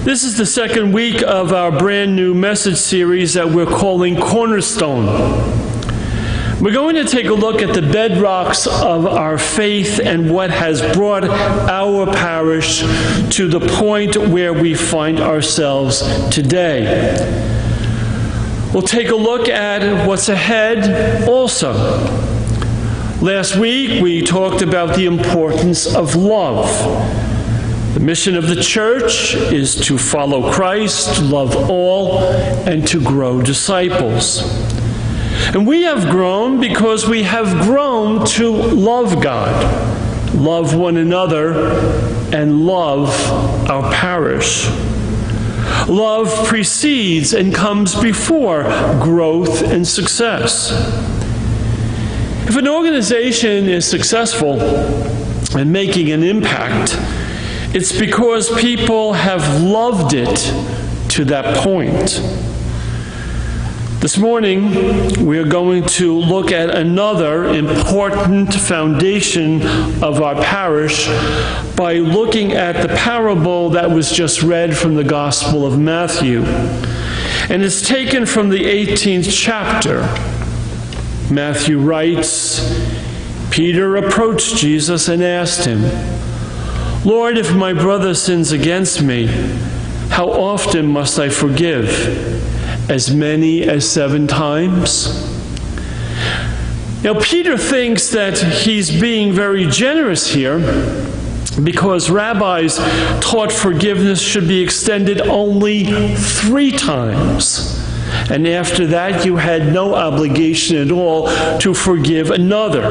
This is the second week of our brand new message series that we're calling Cornerstone. We're going to take a look at the bedrocks of our faith and what has brought our parish to the point where we find ourselves today. We'll take a look at what's ahead also. Last week we talked about the importance of love. The mission of the church is to follow Christ, love all, and to grow disciples. And we have grown because we have grown to love God, love one another, and love our parish. Love precedes and comes before growth and success. If an organization is successful and making an impact, it's because people have loved it to that point. This morning, we are going to look at another important foundation of our parish by looking at the parable that was just read from the Gospel of Matthew. And it's taken from the 18th chapter. Matthew writes, Peter approached Jesus and asked him, "Lord, if my brother sins against me, how often must I forgive? As many as 7 times?" Now, Peter thinks that he's being very generous here because rabbis taught forgiveness should be extended only 3 times. And after that, you had no obligation at all to forgive another.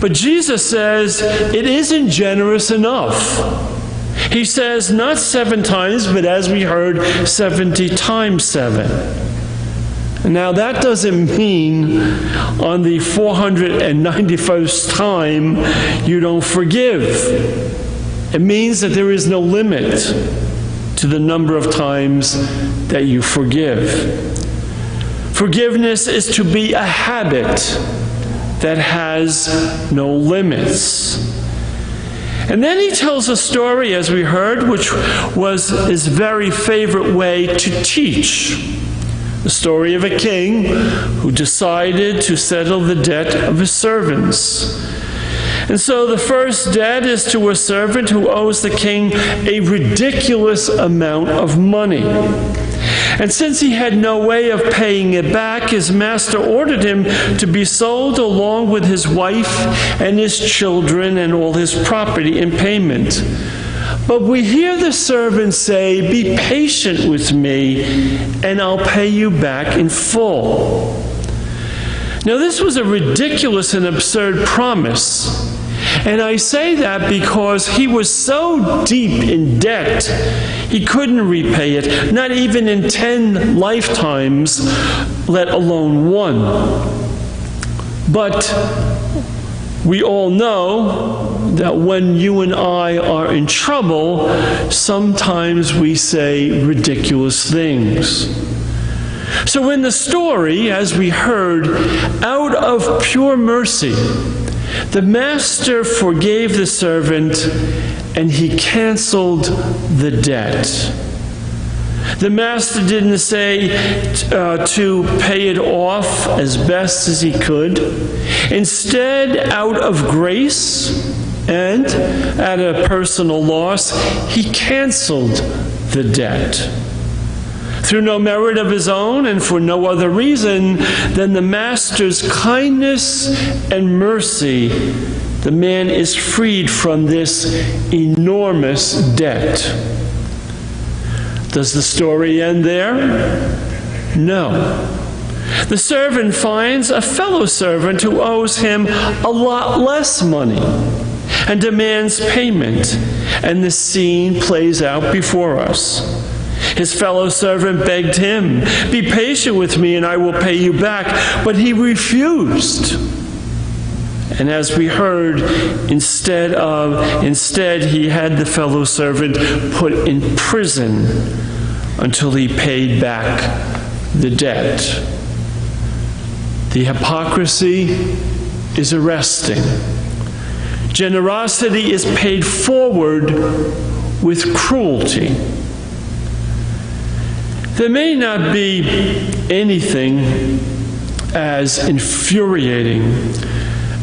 But Jesus says it isn't generous enough. He says not 7 times, but as we heard, 70 times 7. Now that doesn't mean on the 491st time you don't forgive. It means that there is no limit to the number of times that you forgive. Forgiveness is to be a habit that has no limits. And then he tells a story, as we heard, which was his very favorite way to teach. The story of a king who decided to settle the debt of his servants. And so the first debt is to a servant who owes the king a ridiculous amount of money. And since he had no way of paying it back, his master ordered him to be sold along with his wife and his children and all his property in payment. But we hear the servant say, "Be patient with me, and I'll pay you back in full." Now, this was a ridiculous and absurd promise. And I say that because he was so deep in debt, he couldn't repay it, not even in 10 lifetimes, let alone 1. But we all know that when you and I are in trouble, sometimes we say ridiculous things. So in the story, as we heard, out of pure mercy, the master forgave the servant and he canceled the debt. The master didn't say to pay it off as best as he could. Instead, out of grace and at a personal loss, he canceled the debt. Through no merit of his own and for no other reason than the master's kindness and mercy, the man is freed from this enormous debt. Does the story end there? No. The servant finds a fellow servant who owes him a lot less money and demands payment, and the scene plays out before us. His fellow servant begged him, "Be patient with me and I will pay you back." But he refused. And as we heard, instead he had the fellow servant put in prison until he paid back the debt. The hypocrisy is arresting. Generosity is paid forward with cruelty. There may not be anything as infuriating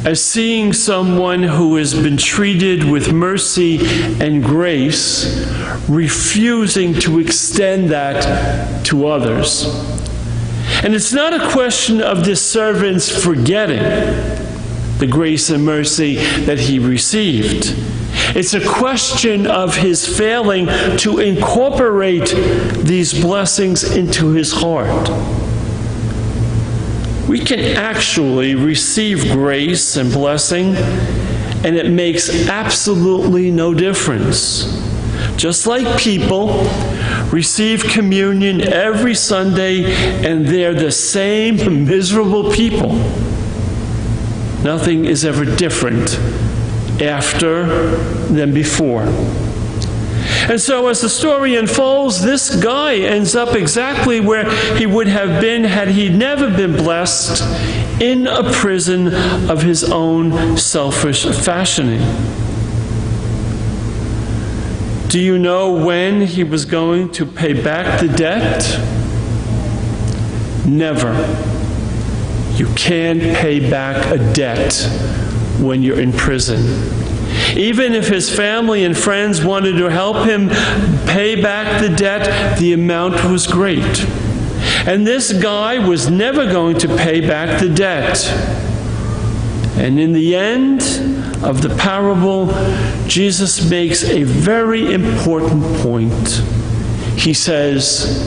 as seeing someone who has been treated with mercy and grace refusing to extend that to others. And it's not a question of this servant's forgetting the grace and mercy that he received. It's a question of his failing to incorporate these blessings into his heart. We can actually receive grace and blessing, and it makes absolutely no difference. Just like people receive communion every Sunday and they're the same miserable people. Nothing is ever different after than before. And so as the story unfolds, this guy ends up exactly where he would have been had he never been blessed, in a prison of his own selfish fashioning. Do you know when he was going to pay back the debt? Never. You can't pay back a debt when you're in prison. Even if his family and friends wanted to help him pay back the debt, the amount was great. And this guy was never going to pay back the debt. And in the end of the parable, Jesus makes a very important point. He says,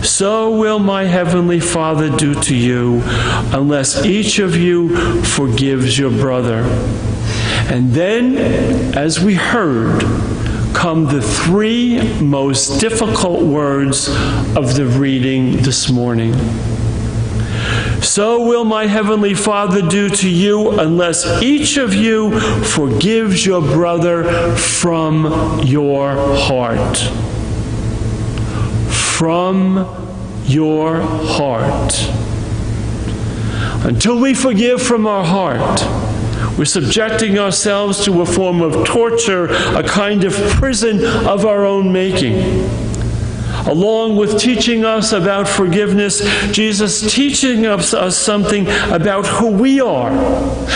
"So will my heavenly Father do to you, unless each of you forgives your brother." And then, as we heard, come the three most difficult words of the reading this morning. "So will my heavenly Father do to you, unless each of you forgives your brother from your heart." From your heart. Until we forgive from our heart, we're subjecting ourselves to a form of torture, a kind of prison of our own making. Along with teaching us about forgiveness, Jesus teaching us something about who we are,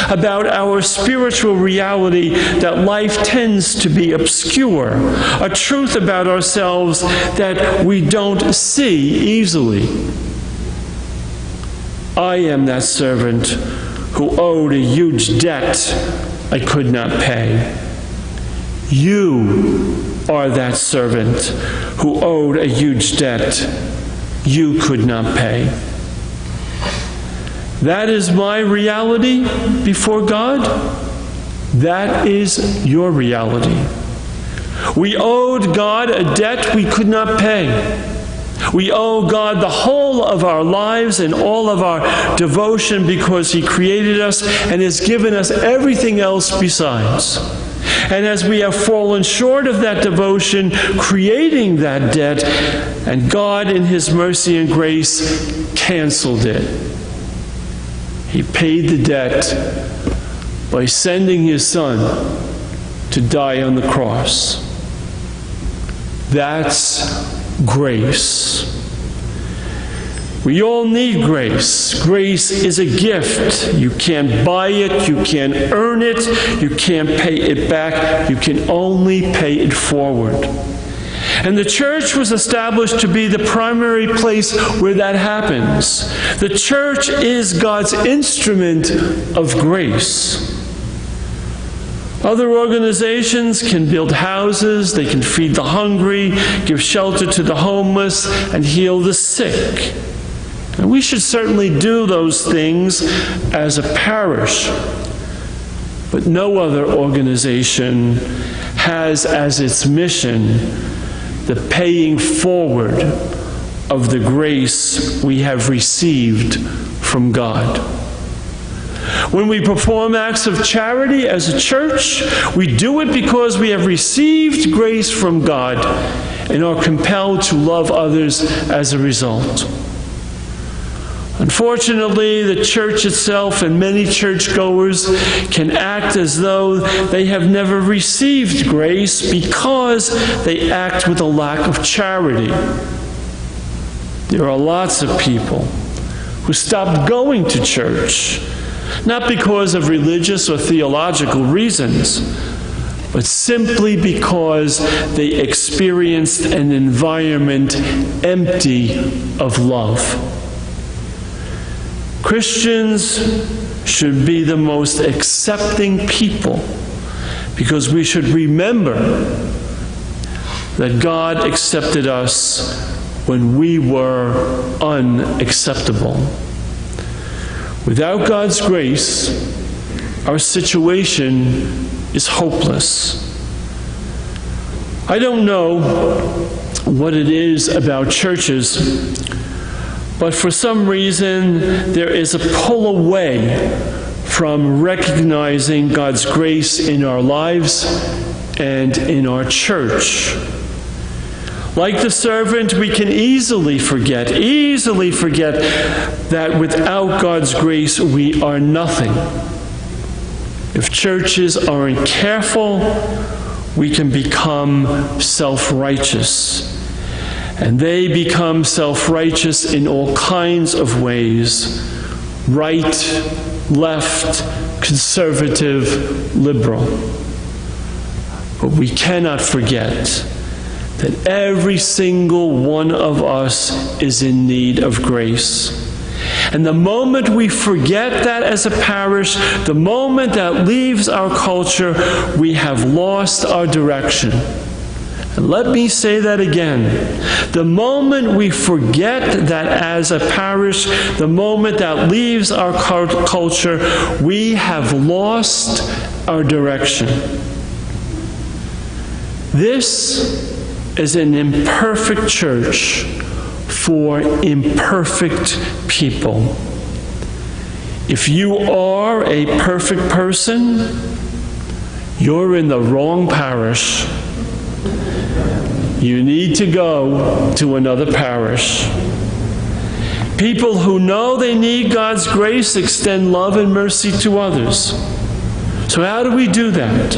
about our spiritual reality, that life tends to be obscure, a truth about ourselves that we don't see easily. I am that servant who owed a huge debt I could not pay. You are that servant who owed a huge debt you could not pay. That is my reality before God. That is your reality. We owed God a debt we could not pay. We owe God the whole of our lives and all of our devotion because He created us and has given us everything else besides. And as we have fallen short of that devotion, creating that debt, and God in His mercy and grace canceled it. He paid the debt by sending His Son to die on the cross. That's grace. We all need grace. Grace is a gift. You can't buy it. You can't earn it. You can't pay it back. You can only pay it forward. And the church was established to be the primary place where that happens. The church is God's instrument of grace. Other organizations can build houses, they can feed the hungry, give shelter to the homeless, and heal the sick. And we should certainly do those things as a parish. But no other organization has as its mission the paying forward of the grace we have received from God. When we perform acts of charity as a church, we do it because we have received grace from God and are compelled to love others as a result. Unfortunately, the church itself and many churchgoers can act as though they have never received grace because they act with a lack of charity. There are lots of people who stopped going to church, not because of religious or theological reasons, but simply because they experienced an environment empty of love. Christians should be the most accepting people, because we should remember that God accepted us when we were unacceptable. Without God's grace, our situation is hopeless. I don't know what it is about churches, but for some reason there is a pull away from recognizing God's grace in our lives and in our church. Like the servant, we can easily forget that without God's grace we are nothing. If churches aren't careful, we can become self-righteous. And they become self-righteous in all kinds of ways: right, left, conservative, liberal. But we cannot forget that every single one of us is in need of grace. And the moment we forget that as a parish, the moment that leaves our culture, we have lost our direction. And let me say that again. The moment we forget that as a parish, the moment that leaves our culture, we have lost our direction. This is an imperfect church for imperfect people. If you are a perfect person, you're in the wrong parish. You need to go to another parish. People who know they need God's grace extend love and mercy to others. So how do we do that?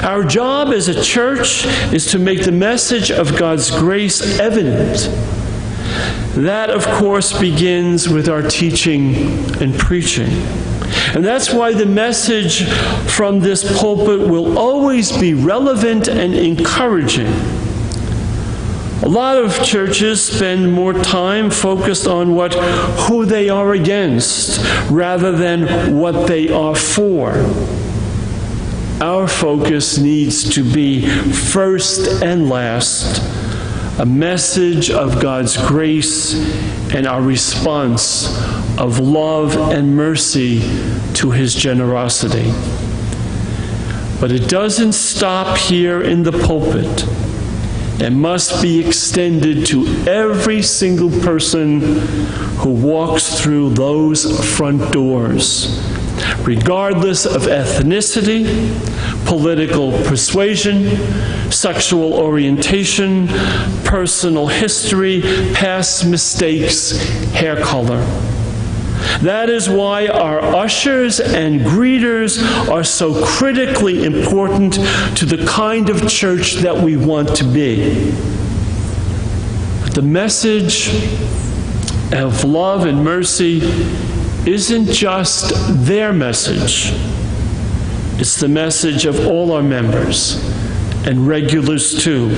Our job as a church is to make the message of God's grace evident. That, of course, begins with our teaching and preaching. And that's why the message from this pulpit will always be relevant and encouraging. A lot of churches spend more time focused on who they are against rather than what they are for. Our focus needs to be first and last a message of God's grace and our response of love and mercy to His generosity. But it doesn't stop here in the pulpit. It must be extended to every single person who walks through those front doors, regardless of ethnicity, political persuasion, sexual orientation, personal history, past mistakes, hair color. That is why our ushers and greeters are so critically important to the kind of church that we want to be. The message of love and mercy isn't just their message. It's the message of all our members and regulars too.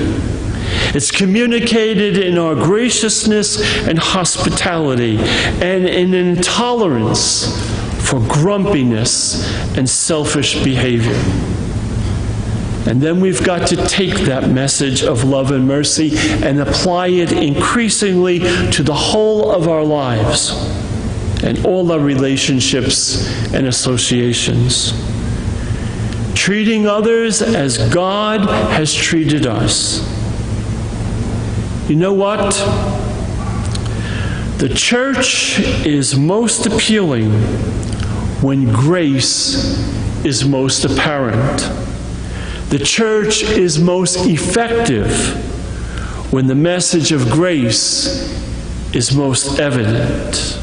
It's communicated in our graciousness and hospitality and in intolerance for grumpiness and selfish behavior. And then we've got to take that message of love and mercy and apply it increasingly to the whole of our lives and all our relationships and associations. Treating others as God has treated us. You know what? The church is most appealing when grace is most apparent. The church is most effective when the message of grace is most evident.